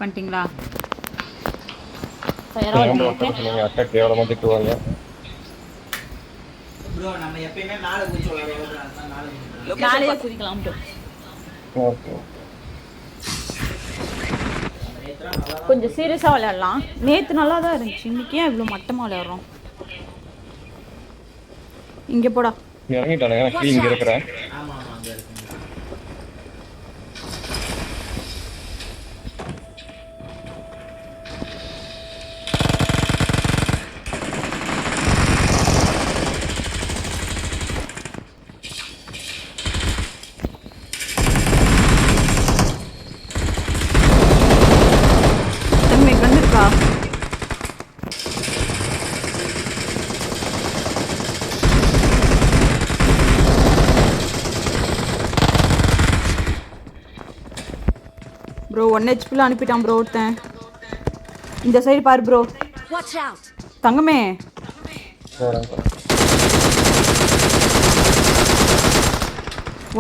பண்ணிட்டீங்களா? அக்கா கேவலமா திட்டுவாங்க. ப்ரோ நம்ம எப்பயுமே மேல குதிச்சு விளையாடுறோம். மேலே குதிக்கலாம் ப்ரோ. ஓகே. கொஞ்சம் சீரியஸாக விளையாடலாம். நேற்று நல்லா தான் இருந்துச்சு, இன்னைக்கு ஏன் இவ்வளோ மட்டமாக விளையாடுறோம்? இங்கே போடா. இறங்கிட்டானுங்க. நான் இங்கே இருக்கிறேன். ஆமா ஆமா அங்க இருக்கு. தம்பி வந்துருக்கா? ப்ரோ 1 ஹெச்பியில் அனுப்பிட்டான் ப்ரோ ஒருத்தன். இந்த சைடு பாரு ப்ரோ. தங்கமே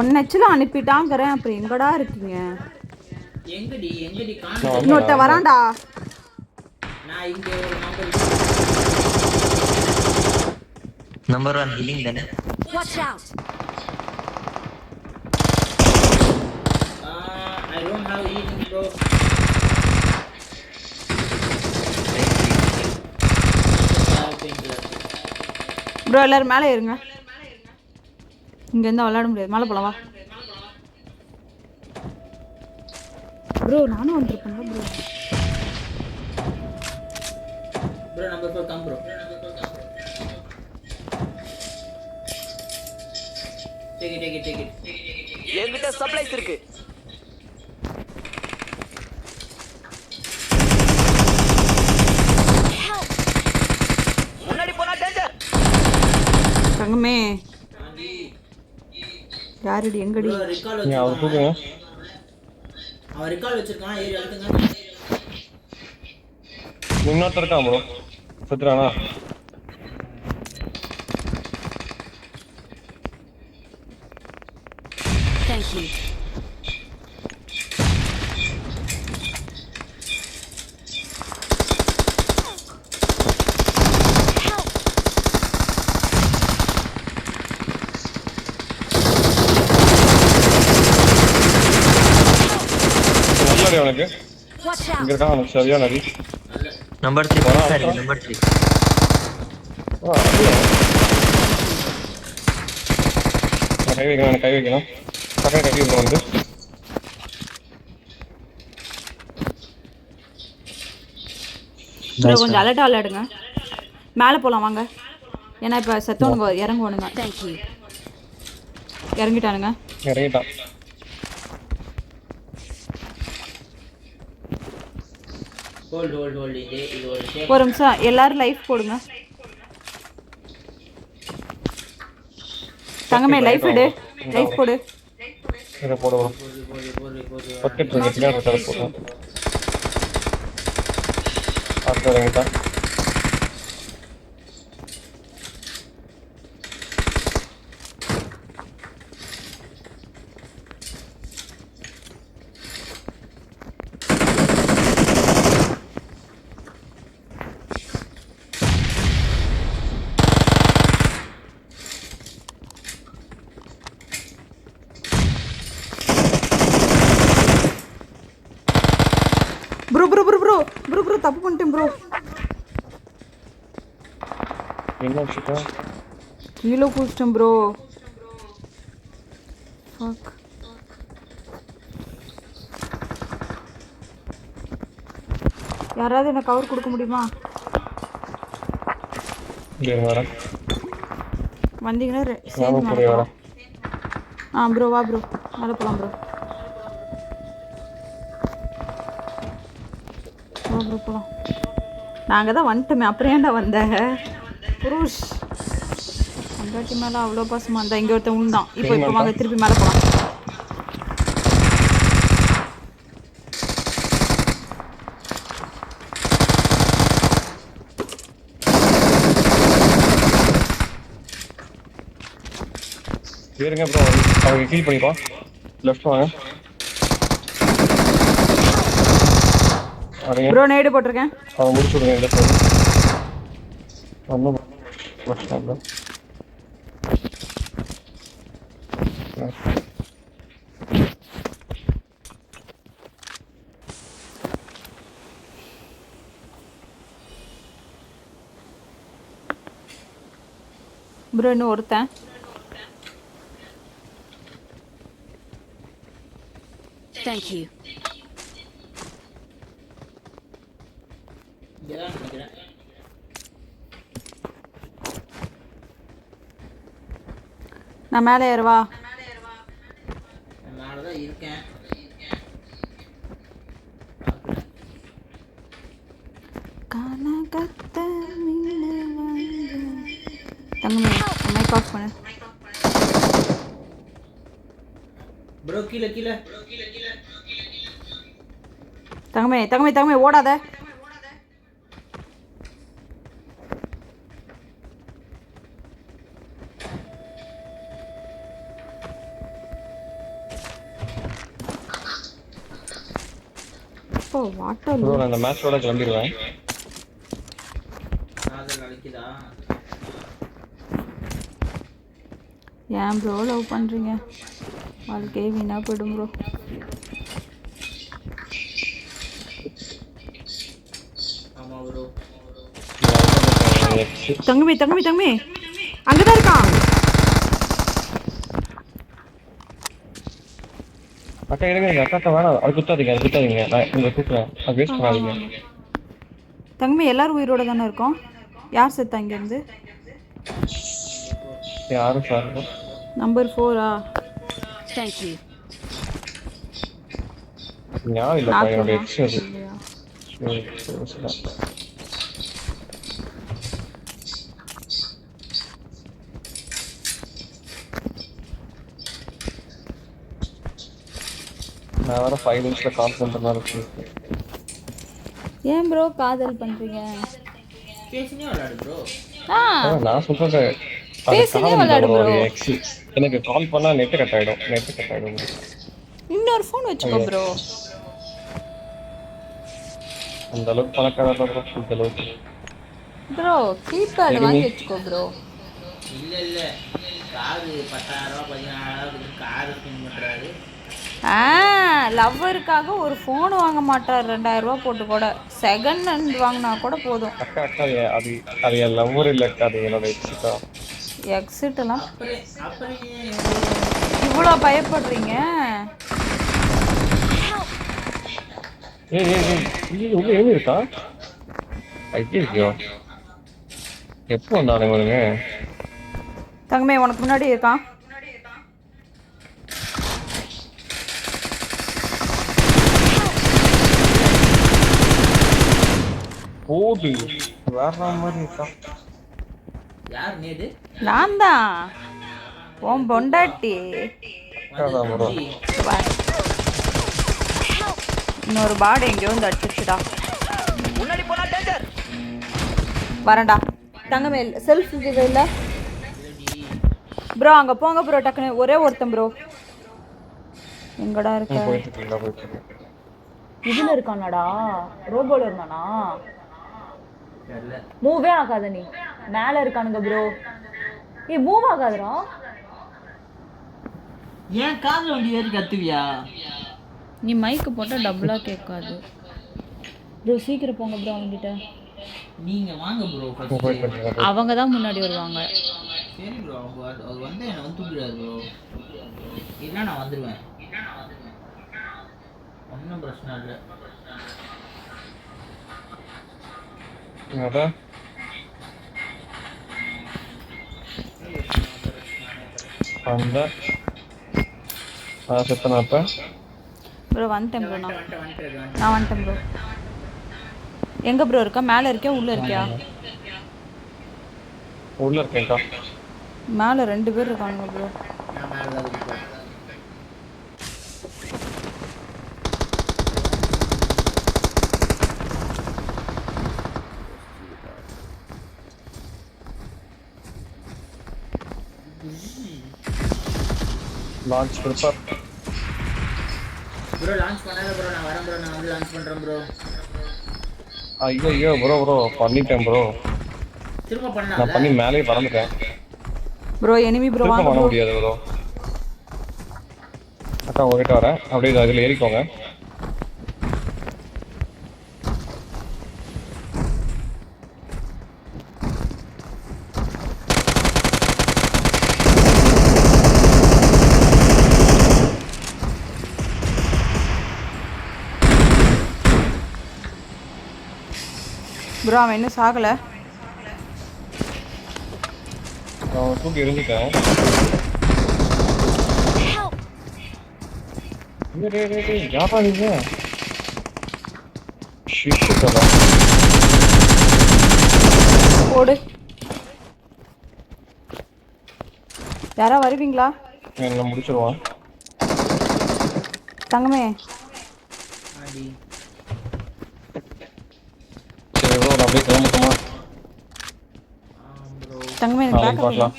ஒன் ஹெச்சில் அனுப்பிட்டாங்கிறேன். அப்புறம் எங்கடா இருக்கீங்க? எங்கடி இன்னொருத்த வரான்டா. நான் இங்க ஒரு நம்பர் 1 ஹீலிங் தானே. Watch out. I don't have healing bro. Bro எல்லாரும் மேலே ஏறுங்க. இங்க இருந்தா விளையாட முடியாது. மேலே போலாம் வா ப்ரோ. நானும் வந்திருப்பேன் bro. Bro number 4 come bro. Take it. என்கிட்ட சப்ளைஸ் இருக்கு. முன்னாடி போனா டேஞ்சர். தங்கமே யாரடி எங்கடி? Bro recall நீ அவ தூக்குங்க. அவன் recall வச்சிருக்கான். ஏறி அழுத்துங்க. இன்னொருத்தர் இருக்கான் ப்ரோ. செத்துறானா? Thank you. நல்ல அவனுக்கு. Watch out. இங்க இருக்கான் அவனுக்கு சரியான அடி. நம்பர் 3 போறாரு. நம்பர் 3. கை வைக்கணும். பக்கம் கட்டி விடுறோம் வந்து. ப்ரோ கொஞ்சம் அலர்ட்டாக விளையாடுங்க. மேலே போகலாம் வாங்க. ஏன்னா இப்போ செத்தவனுங்க இறங்குவானுங்க. Thank you. இறங்கிட்டானுங்க. இறங்கிட்டான். Hold இது ஒரு ஷேப். ஒரு நிமிஷம் எல்லாரும் லைஃப் போடுங்க. தங்கமே லைஃப் எடு. லைஃப் போடு. இதை போடுவோம். பக்கெட் பின்னாடி போடுவோம். அடுத்து இறங்கிட்டான். ப்ரோ தப்பு பண்ணிட்டேன் ப்ரோ. என்ன விஷயம்? கீழே குளிச்சிட்டேன் ப்ரோ. ஃபக். யாராவது எனக்கு கவர் கொடுக்க முடியுமா? வந்தீங்கன்னா சேர்ந்து மேலே போகலாம். ப்ரோ வா ப்ரோ மேலே போகலாம் ப்ரோ. ப்ரோ போகலாம். நாங்கள் தான் வந்துட்டோமே, அப்புறம் ஏன்டா வந்தேன் புருஷ்? அங்காட்டி மேலே அவ்வளோ பாசமாக இருந்தா. இங்கே ஒருத்தன் உண்டான். இப்போ வாங்க திருப்பி மேலே போகலாம். ஏறுங்க ப்ரோ. அவங்க ஹீல் பண்ணிப்பா. லெஃப்ட் வாங்க. வரீங்க ப்ரோ நேடு போட்டிருக்கேன். அவன் முடிச்சு விடுங்க இல்லை சார் ஒன்றும் பிரச்சனை இல்லை ப்ரோ இன்னும் ஒருத்தன். Thank you. இங்கதான் நினைக்கிறேன். நான் மேலே ஏறுவா. நான் மேலதான் இருக்கேன். கனகத்த தங்கமே மைக் ஆஃப் பண்ணு. ப்ரோ கீழே கீழே. தங்கமே தங்கமே தங்கமே ஓடாத. ஓ வாட்டர் ப்ரோ நான் இந்த மேட்சோட கிளம்பிடுவேன் காதல் அழைக்குதா? ஏன் ப்ரோ லவ் பண்ணுறீங்க? வாழ்க்கையே வீணாக போயிடும் ப்ரோ. ஆமா ப்ரோ. தங்கமே தங்கமே தங்கமே அங்கே தான் இருக்கான். அக்கா எடுங்க அக்கா வேணாம் அது குத்தாதீங்க நான் உங்களை கூப்பிடுறேன் அது வேஸ்ட் பண்ணாதீங்க தங்கமே எல்லாரும் உயிரோட தானே இருக்கோம். யார் செத்தா இங்கேருந்து? யாரும் சார் நம்பர் 4ஆ? Thank you. ஞாபகம் இல்லைப்பா என்னோட எக்ஸ் அது இல்லையா? நான் வர 5 நிமிஷத்தில் கால் பண்ணுற மாதிரி இருக்கு ஏன் ப்ரோ காதல் பண்ணுறீங்க? பேசினே விளையாடு ப்ரோ. நான் சொல்றேன் பேசினே விளையாடு bro. எனக்கு கால் பண்ணா நெட் கட் ஆயிடும் இன்னொரு ஃபோன் வச்சுக்கோ ப்ரோ. அந்த அளவுக்கு பணக்காரர் ப்ரோ இந்த அளவுக்கு ப்ரோ கீபேட் வாங்கி வச்சுக்கோ ப்ரோ. இல்ல இல்ல காரு 10,000 14,000 கார் ஸ்பின் பண்றாரு. லவ்வருக்காக ஒரு ஃபோன் வாங்க மாட்டார் 2,000 ரூபா போட்டு கூட. செகண்ட் ஹேண்ட் வாங்கினா கூட போதும். அக்கா அது என் லவ்வர் இல்லை அக்கா அது என்னோட எக்ஸிட்டா எக்ஸிட்டெல்லாம் அப்புறம் இவ்வளோ பயப்படுறீங்க? ஏய் உள்ள எங்க இருக்கா ஐயோ எப்போ வந்தானே இவனுங்க தங்கமே உனக்கு முன்னாடி இருக்கான். போடு வேற மாதிரி இருக்கா யார் நேது? நான் தான் உன் பொண்டாட்டி. அதான் bro. வா. இன்னொரு பாடி எங்கேயோ வந்து அடிச்சிச்சுடா. முன்னாடி போனா டேஞ்சர். வரேன்டா. தங்கமே செல்ஃப் இது இல்லை ப்ரோ. அங்கே போங்க ப்ரோ டக்குன்னு. ஒரே ஒருத்தன் ப்ரோ. எங்கடா இருக்க? போயிட்டு இதில் இருக்கானாடா? ரோபோல இருந்தானா? தெரியல. மூவே ஆகாத நீ. மேலே இருக்கானுங்க ப்ரோ. மூவ் ஆகாதுடா. ஏன் காதுல வந்து ஏறி கத்துவியா? நீ மைக்கு போட்டால் டபுளாக கேட்காது ப்ரோ. சீக்கிரம் போங்க ப்ரோ அவங்ககிட்ட. நீங்க வாங்க ப்ரோ ஃபர்ஸ்ட். அவங்க தான் முன்னாடி வருவாங்க. சரி ப்ரோ அவர் வந்து என்ன வந்து தூக்கிடாரு ப்ரோ. இல்ல நான் வந்துடுவேன். ஒன்றும் பிரச்சனை இல்லை. அதான் அந்த செத்தனா அப்ப ப்ரோ வந்துட்டேன் ப்ரோ. நான் வந்துட்டேன் ப்ரோ. எங்கே ப்ரோ இருக்கா? மேலே இருக்கியா உள்ளே இருக்கியா? உள்ள இருக்கேன்க்கா. மேலே 2 பேர் இருக்கானுங்க ப்ரோ. நான் மேலே தான் இருக்கேன். லான்ச் ப்ரிப்பேர் ப்ரோ லான்ச் பண்ணாத ப்ரோ. நான் வரேன் ப்ரோ. நான் வந்து லான்ச் பண்ணுறேன் ப்ரோ. ஐயோ ப்ரோ பண்ணிட்டேன் ப்ரோ. திரும்ப நான் பண்ணாத. பண்ணி மேலேயே பறந்துட்டேன். ப்ரோ எனிமி ப்ரோ திரும்ப வாங்க பண்ண ப்ரோ. முடியாது ப்ரோ. அக்கா உங்ககிட்ட வரேன். அப்படியே அதில் ஏறிக்கோங்க. ப்ரோ அவன் இன்னும் சாகல. நான் தூக்கி எரிஞ்சிட்டேன். யாரா நீங்க? ஷிஷு தரா. போடு. யாரா வருவீங்களா? என்ன முடிச்சிருவான். தங்கமே ஆடி. சரி ப்ரோ நான் அப்படியே கிளம்பட்டுமா? ப்ரோ. தங்கமே எனக்கு நாளைக்கு பேக்கப் பார்க்கலாம்.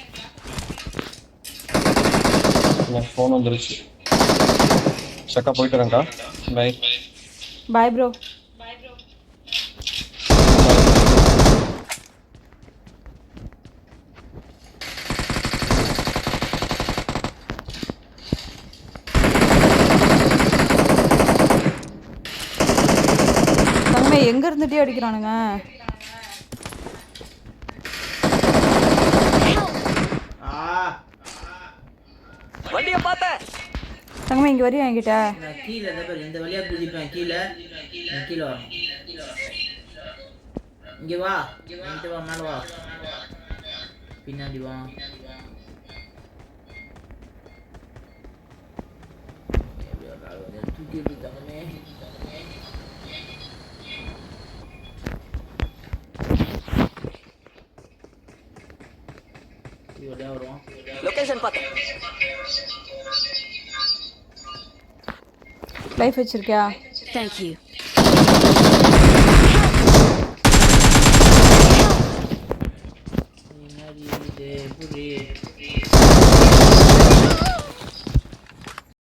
என் ஃபோன் வந்துருச்சு. சக்கா போயிட்டு வரேன்க்கா. பை. Bye bro. தங்கமே எங்க இருந்துட்டே அடிக்கிறானுங்க. வண்டியை பார்த்தேன். தங்கமே இங்க வரியா என்கிட்ட? நான் கீழே இந்த வழியா குதிப்பேன். கீழே நான் கீழே வரணும். இங்கே வா. என்கிட்ட வா. மேலே வா. பின்னாடி வா. தூக்கி எடுத்தாங்கன்னே. வழியா வருவோம். லொகேஷன் பார்த்தேன். லைஃப் வச்சிருக்கியா? Thank you. புரி